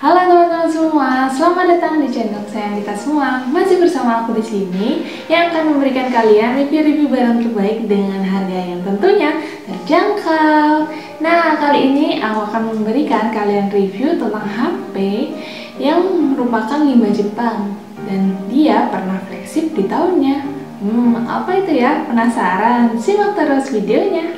Halo teman-teman semua, selamat datang di channel saya Anita semua. Masih bersama aku di sini yang akan memberikan kalian review-review barang terbaik dengan harga yang tentunya terjangkau. Nah, kali ini aku akan memberikan kalian review tentang HP yang merupakan limbah Jepang dan dia pernah flagship di tahunnya. Apa itu ya? Penasaran? Simak terus videonya.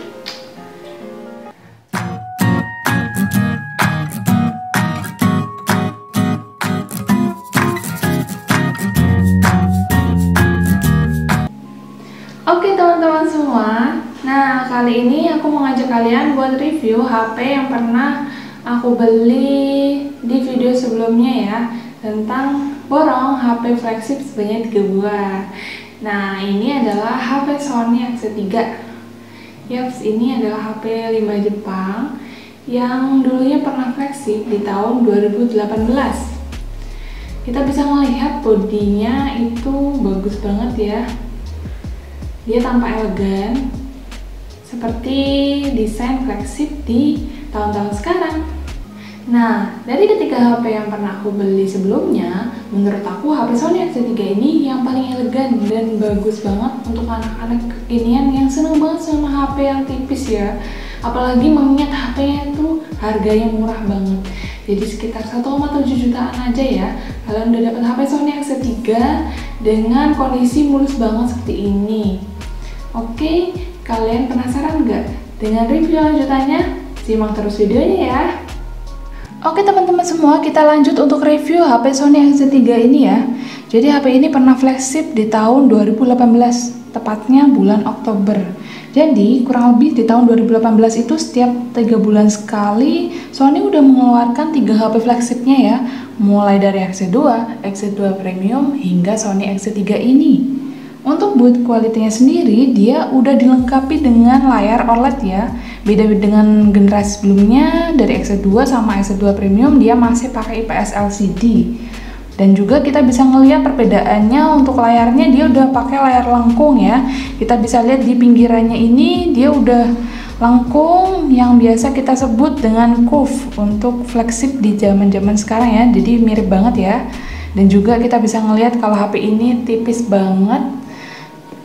Oke teman-teman semua, nah kali ini aku mau ngajak kalian buat review HP yang pernah aku beli di video sebelumnya ya, tentang borong HP flagship sebanyak 3 buah. Nah ini adalah HP Sony X3. Yaps, ini adalah HP limbah Jepang yang dulunya pernah flagship di tahun 2018. Kita bisa melihat bodinya itu bagus banget ya. Dia tampak elegan seperti desain flagship di tahun-tahun sekarang. Nah, dari ketiga HP yang pernah aku beli sebelumnya, menurut aku HP Sony X3 ini yang paling elegan dan bagus banget untuk anak-anak kekinian yang seneng banget sama HP yang tipis ya. Apalagi mengingat HP-nya itu harganya murah banget. Jadi sekitar 1,7 jutaan aja ya, kalian udah dapat HP Sony X3 dengan kondisi mulus banget seperti ini. Oke, kalian penasaran nggak dengan review lanjutannya? Simak terus videonya ya. Oke teman-teman semua, kita lanjut untuk review HP Sony X3 ini ya. Jadi HP ini pernah flagship di tahun 2018, tepatnya bulan Oktober. Jadi kurang lebih di tahun 2018 itu setiap 3 bulan sekali Sony udah mengeluarkan 3 HP flagshipnya ya. Mulai dari X2, X2 Premium hingga Sony X3 ini. Untuk build quality-nya sendiri, dia udah dilengkapi dengan layar OLED ya. Beda dengan generasi sebelumnya, dari X2 sama X2 Premium dia masih pakai IPS LCD. Dan juga kita bisa ngelihat perbedaannya, untuk layarnya dia udah pakai layar lengkung ya. Kita bisa lihat di pinggirannya ini dia udah lengkung yang biasa kita sebut dengan curve untuk flagship di zaman-zaman sekarang ya. Jadi mirip banget ya. Dan juga kita bisa ngelihat kalau HP ini tipis banget.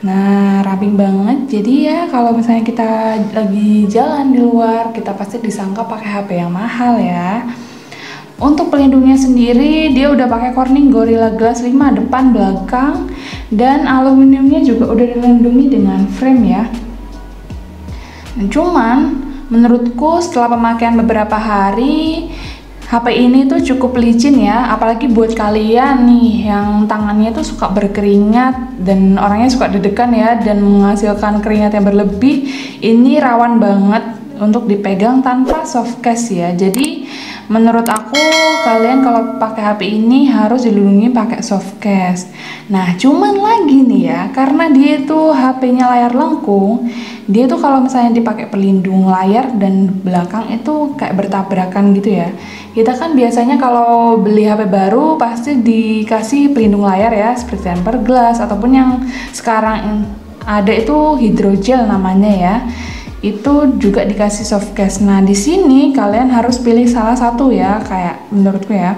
Nah, ramping banget. Jadi ya kalau misalnya kita lagi jalan di luar, kita pasti disangka pakai HP yang mahal ya. Untuk pelindungnya sendiri, dia udah pakai Corning Gorilla Glass 5 depan belakang dan aluminiumnya juga udah dilindungi dengan frame ya. Nah, cuman menurutku setelah pemakaian beberapa hari, HP ini tuh cukup licin ya, apalagi buat kalian nih yang tangannya tuh suka berkeringat dan orangnya suka deg-degan ya dan menghasilkan keringat yang berlebih. Ini rawan banget untuk dipegang tanpa soft case ya. Jadi menurut aku kalian kalau pakai HP ini harus dilindungi pakai soft case. Nah, cuman lagi nih ya, karena dia tuh HP-nya layar lengkung, dia tuh kalau misalnya dipakai pelindung layar dan belakang itu kayak bertabrakan gitu ya. Kita kan biasanya kalau beli HP baru pasti dikasih pelindung layar ya, seperti tempered glass ataupun yang sekarang ada itu hydrogel namanya ya. Itu juga dikasih soft case. Nah, di sini kalian harus pilih salah satu ya, kayak menurutku ya.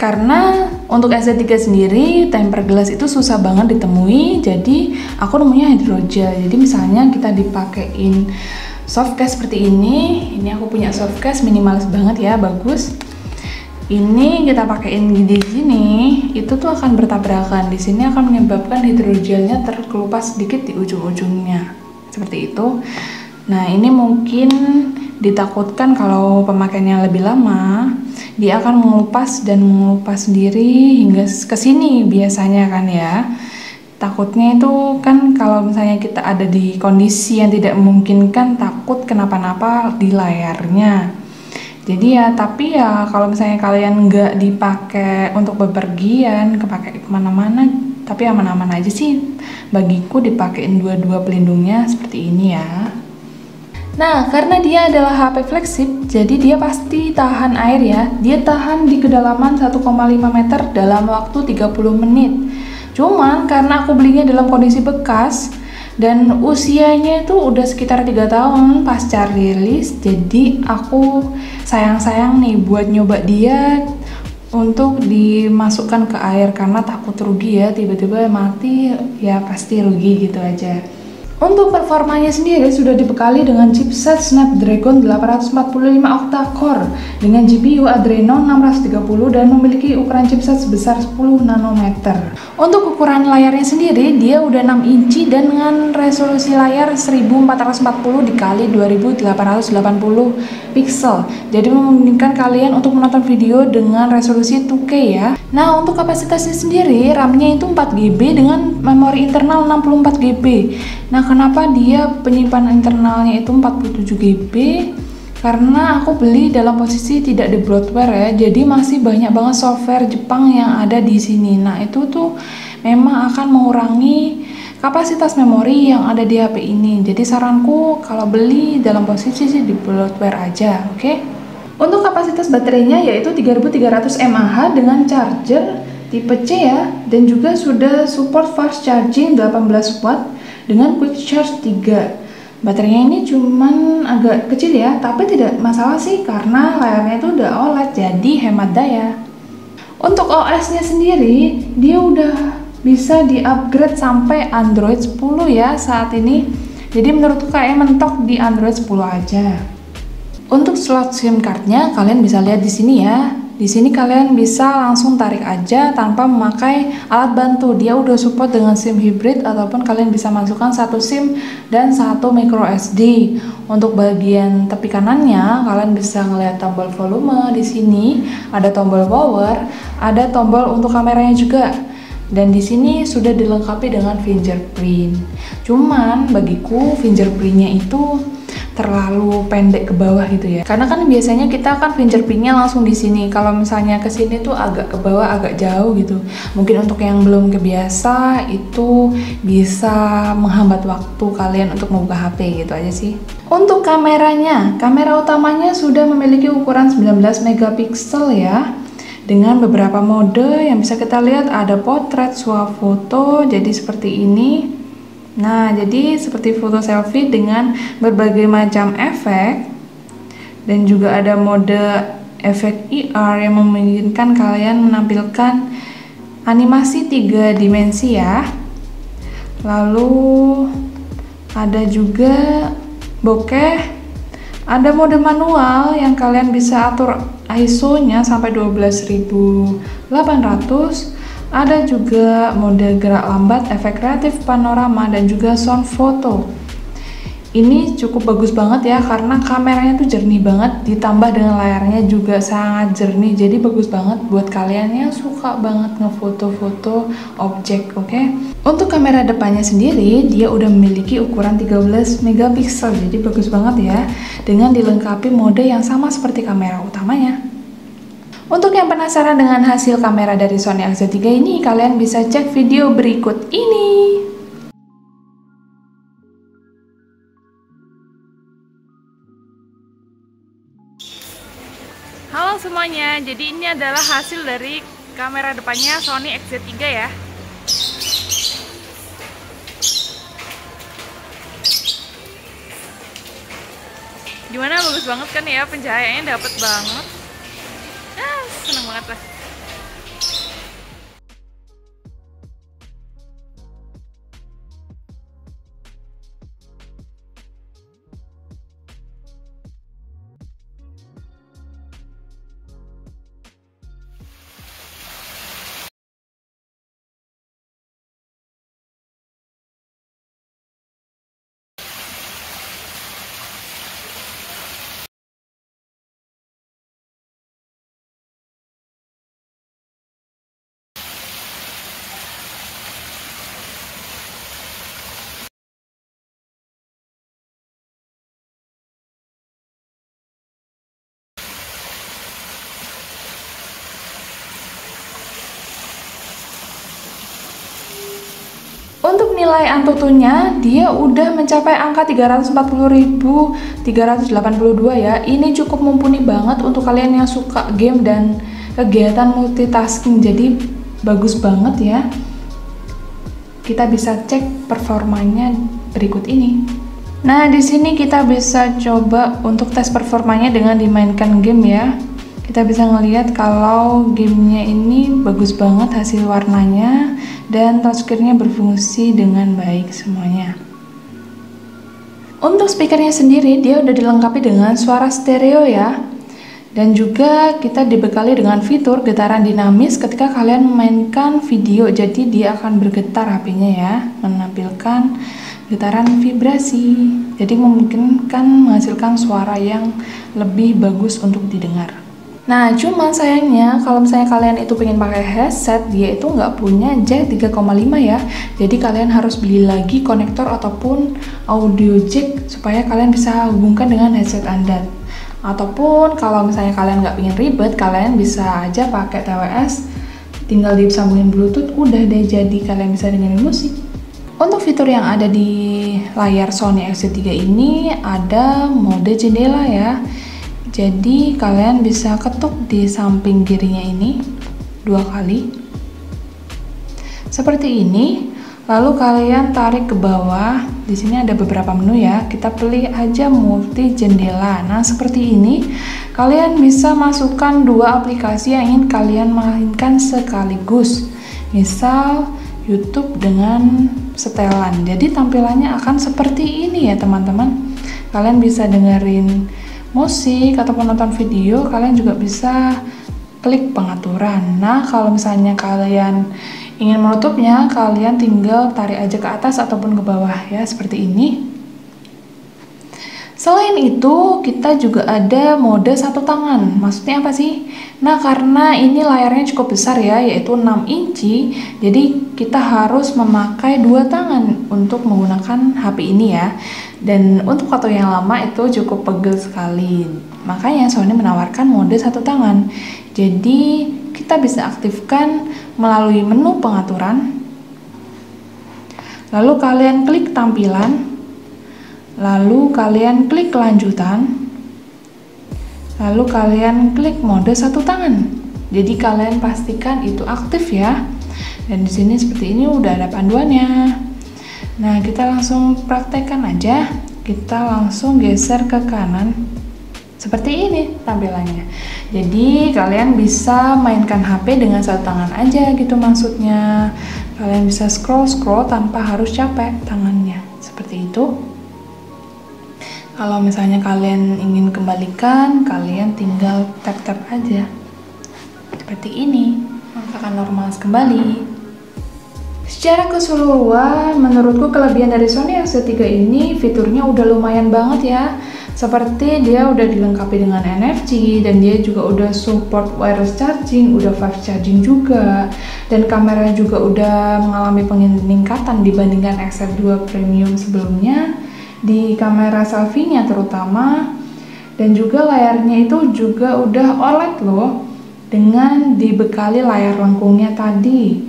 Karena untuk S3 sendiri tempered glass itu susah banget ditemui, jadi aku nemunya hydrogel. Jadi misalnya kita dipakein soft case seperti ini aku punya soft case minimalis banget ya, bagus. Ini kita pakein di sini, itu tuh akan bertabrakan. Di sini akan menyebabkan hidrogelnya terkelupas sedikit di ujung-ujungnya, seperti itu. Nah, ini mungkin ditakutkan kalau pemakaiannya lebih lama, dia akan mengelupas dan mengelupas sendiri hingga ke sini biasanya kan ya. Takutnya itu kan kalau misalnya kita ada di kondisi yang tidak memungkinkan, takut kenapa-napa di layarnya. Jadi ya, tapi ya kalau misalnya kalian nggak dipakai untuk bepergian, kepake kemana-mana, tapi aman-aman aja sih. Bagiku dipakein dua-dua pelindungnya seperti ini ya. Nah, karena dia adalah HP flagship, jadi dia pasti tahan air ya. Dia tahan di kedalaman 1,5 meter dalam waktu 30 menit. Cuman karena aku belinya dalam kondisi bekas dan usianya itu udah sekitar 3 tahun pasca rilis, jadi aku sayang-sayang nih buat nyoba dia untuk dimasukkan ke air karena takut rugi ya, tiba-tiba mati ya pasti rugi gitu aja. Untuk performanya sendiri sudah dibekali dengan chipset Snapdragon 845 octa-core dengan GPU Adreno 630 dan memiliki ukuran chipset sebesar 10 nanometer. Untuk ukuran layarnya sendiri dia udah 6 inci dan dengan resolusi layar 1440 dikali 2880 pixel. Jadi memungkinkan kalian untuk menonton video dengan resolusi 2K ya. Nah, untuk kapasitasnya sendiri RAM-nya itu 4GB dengan memori internal 64GB. Nah, kenapa dia penyimpanan internalnya itu 47GB? Karena aku beli dalam posisi tidak di bloatware ya, jadi masih banyak banget software Jepang yang ada di sini. Nah, itu tuh memang akan mengurangi kapasitas memori yang ada di HP ini. Jadi saranku kalau beli dalam posisi sih di bloatware aja, oke? Untuk kapasitas baterainya yaitu 3300 mAh dengan charger tipe C ya, dan juga sudah support fast charging 18 watt dengan quick charge 3. Baterainya ini cuman agak kecil ya, tapi tidak masalah sih karena layarnya itu udah OLED jadi hemat daya. Untuk OS-nya sendiri dia udah bisa di-upgrade sampai Android 10 ya saat ini. Jadi menurutku kayak mentok di Android 10 aja. Untuk slot SIM cardnya kalian bisa lihat di sini ya. Di sini kalian bisa langsung tarik aja tanpa memakai alat bantu. Dia udah support dengan SIM hybrid ataupun kalian bisa masukkan satu SIM dan satu micro SD. Untuk bagian tepi kanannya kalian bisa ngelihat tombol volume di sini, ada tombol power, ada tombol untuk kameranya juga. Dan di sini sudah dilengkapi dengan fingerprint. Cuman bagiku fingerprintnya itu terlalu pendek ke bawah gitu ya. Karena kan biasanya kita kan fingerprintnya langsung di sini. Kalau misalnya ke sini tuh agak ke bawah, agak jauh gitu. Mungkin untuk yang belum kebiasa itu bisa menghambat waktu kalian untuk membuka HP gitu aja sih. Untuk kameranya, kamera utamanya sudah memiliki ukuran 19 megapiksel ya. Dengan beberapa mode yang bisa kita lihat, ada potret, swafoto, jadi seperti ini. Nah, jadi seperti foto selfie dengan berbagai macam efek, dan juga ada mode efek IR yang memungkinkan kalian menampilkan animasi 3 dimensi ya. Lalu ada juga bokeh, ada mode manual yang kalian bisa atur ISO-nya sampai 12800. Ada juga mode gerak lambat, efek kreatif, panorama, dan juga sound photo. Ini cukup bagus banget ya karena kameranya tuh jernih banget, ditambah dengan layarnya juga sangat jernih. Jadi bagus banget buat kalian yang suka banget ngefoto-foto objek, oke? Untuk kamera depannya sendiri dia udah memiliki ukuran 13 megapiksel. Jadi bagus banget ya dengan dilengkapi mode yang sama seperti kamera utamanya. Untuk yang penasaran dengan hasil kamera dari Sony A63 ini, kalian bisa cek video berikut ini. Halo semuanya, jadi ini adalah hasil dari kamera depannya Sony A63 ya. Gimana, bagus banget kan ya, pencahayaannya dapet banget. Seneng banget lah. Untuk nilai Antutunya dia udah mencapai angka 340.382 ya. Ini cukup mumpuni banget untuk kalian yang suka game dan kegiatan multitasking. Jadi bagus banget ya. Kita bisa cek performanya berikut ini. Nah, di sini kita bisa coba untuk tes performanya dengan dimainkan game ya. kita bisa ngelihat kalau gamenya ini bagus banget hasil warnanya dan touchscreen-nya berfungsi dengan baik semuanya. Untuk speakernya sendiri dia udah dilengkapi dengan suara stereo ya. Dan juga kita dibekali dengan fitur getaran dinamis ketika kalian memainkan video. Jadi dia akan bergetar HP-nya ya, menampilkan getaran vibrasi. Jadi memungkinkan menghasilkan suara yang lebih bagus untuk didengar. Nah, cuman sayangnya kalau misalnya kalian itu pengen pakai headset, dia itu nggak punya jack 3,5 ya. Jadi kalian harus beli lagi konektor ataupun audio jack supaya kalian bisa hubungkan dengan headset Anda. Ataupun kalau misalnya kalian nggak pengen ribet, kalian bisa aja pakai TWS, tinggal disambungin Bluetooth, udah deh jadi kalian bisa dengerin musik. Untuk fitur yang ada di layar Sony XZ3 ini ada mode jendela ya. Jadi kalian bisa ketuk di samping kirinya ini 2 kali. Seperti ini. Lalu kalian tarik ke bawah. Di sini ada beberapa menu ya. Kita pilih aja multi jendela. Nah, seperti ini. Kalian bisa masukkan 2 aplikasi yang ingin kalian mainkan sekaligus. Misal YouTube dengan setelan. Jadi tampilannya akan seperti ini ya, teman-teman. Kalian bisa dengerin musik ataupun nonton video. Kalian juga bisa klik pengaturan. Nah, kalau misalnya kalian ingin menutupnya, kalian tinggal tarik aja ke atas ataupun ke bawah ya, seperti ini. Selain itu, kita juga ada mode satu tangan. Maksudnya apa sih? Nah, karena ini layarnya cukup besar ya, yaitu 6 inci, jadi kita harus memakai 2 tangan untuk menggunakan HP ini ya. Dan untuk foto yang lama itu cukup pegel sekali. Makanya Sony menawarkan mode satu tangan. Jadi, kita bisa aktifkan melalui menu pengaturan, lalu kalian klik tampilan, lalu kalian klik lanjutan, lalu kalian klik mode satu tangan. Jadi kalian pastikan itu aktif ya. Dan di sini seperti ini udah ada panduannya. Nah, kita langsung praktekkan aja. Kita langsung geser ke kanan. Seperti ini tampilannya. Jadi kalian bisa mainkan HP dengan satu tangan aja gitu maksudnya. Kalian bisa scroll tanpa harus capek tangannya. Seperti itu. Kalau misalnya kalian ingin kembalikan, kalian tinggal tap-tap aja. Seperti ini. Maka akan normal kembali. Secara keseluruhan, menurutku kelebihan dari Sony XZ3 ini fiturnya udah lumayan banget ya. Seperti dia udah dilengkapi dengan NFC dan dia juga udah support wireless charging, udah fast charging juga. Dan kameranya juga udah mengalami peningkatan dibandingkan XF2 Premium sebelumnya di kamera selfie-nya terutama. Dan juga layarnya itu juga udah OLED loh, dengan dibekali layar lengkungnya tadi.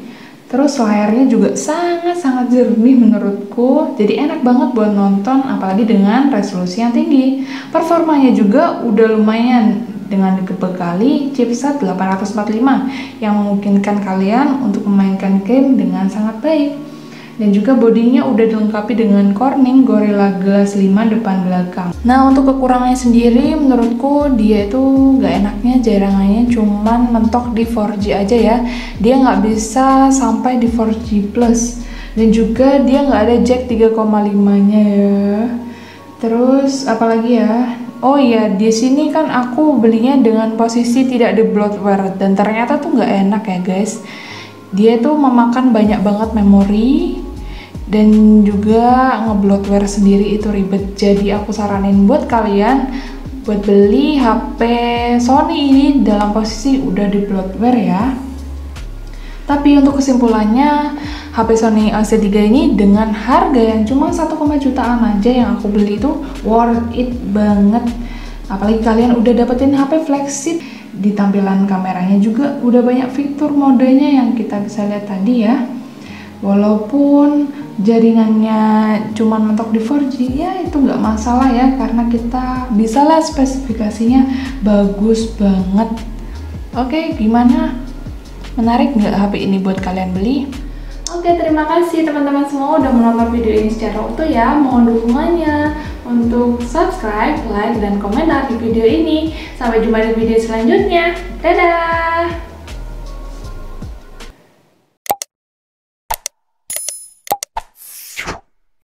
Terus layarnya juga sangat-sangat jernih menurutku, jadi enak banget buat nonton apalagi dengan resolusi yang tinggi. Performanya juga udah lumayan dengan dibekali chipset 845 yang memungkinkan kalian untuk memainkan game dengan sangat baik. Dan juga bodinya udah dilengkapi dengan Corning Gorilla Glass 5 depan belakang. Nah, untuk kekurangannya sendiri menurutku dia itu gak enaknya jaringannya cuman mentok di 4G aja ya. Dia nggak bisa sampai di 4G plus. Dan juga dia nggak ada jack 3,5-nya ya. Terus apalagi ya? Oh iya, di sini kan aku belinya dengan posisi tidak di bloatware dan ternyata tuh nggak enak ya guys. Dia tuh memakan banyak banget memori dan juga ngebloatware sendiri itu ribet. Jadi aku saranin buat kalian buat beli HP Sony ini dalam posisi udah di bloatware ya. Tapi untuk kesimpulannya, HP Sony XZ3 ini dengan harga yang cuma 1, jutaan aja yang aku beli itu worth it banget. Apalagi kalian udah dapetin HP flagship, di tampilan kameranya juga udah banyak fitur modenya yang kita bisa lihat tadi ya. Walaupun jaringannya cuma mentok di 4G ya itu nggak masalah ya, karena kita bisa lihat spesifikasinya bagus banget. Oke, gimana? Menarik nggak HP ini buat kalian beli? Oke, terima kasih teman-teman semua udah menonton video ini secara utuh ya. Mohon dukungannya, untuk subscribe, like, dan komentar di video ini. Sampai jumpa di video selanjutnya. Dadah!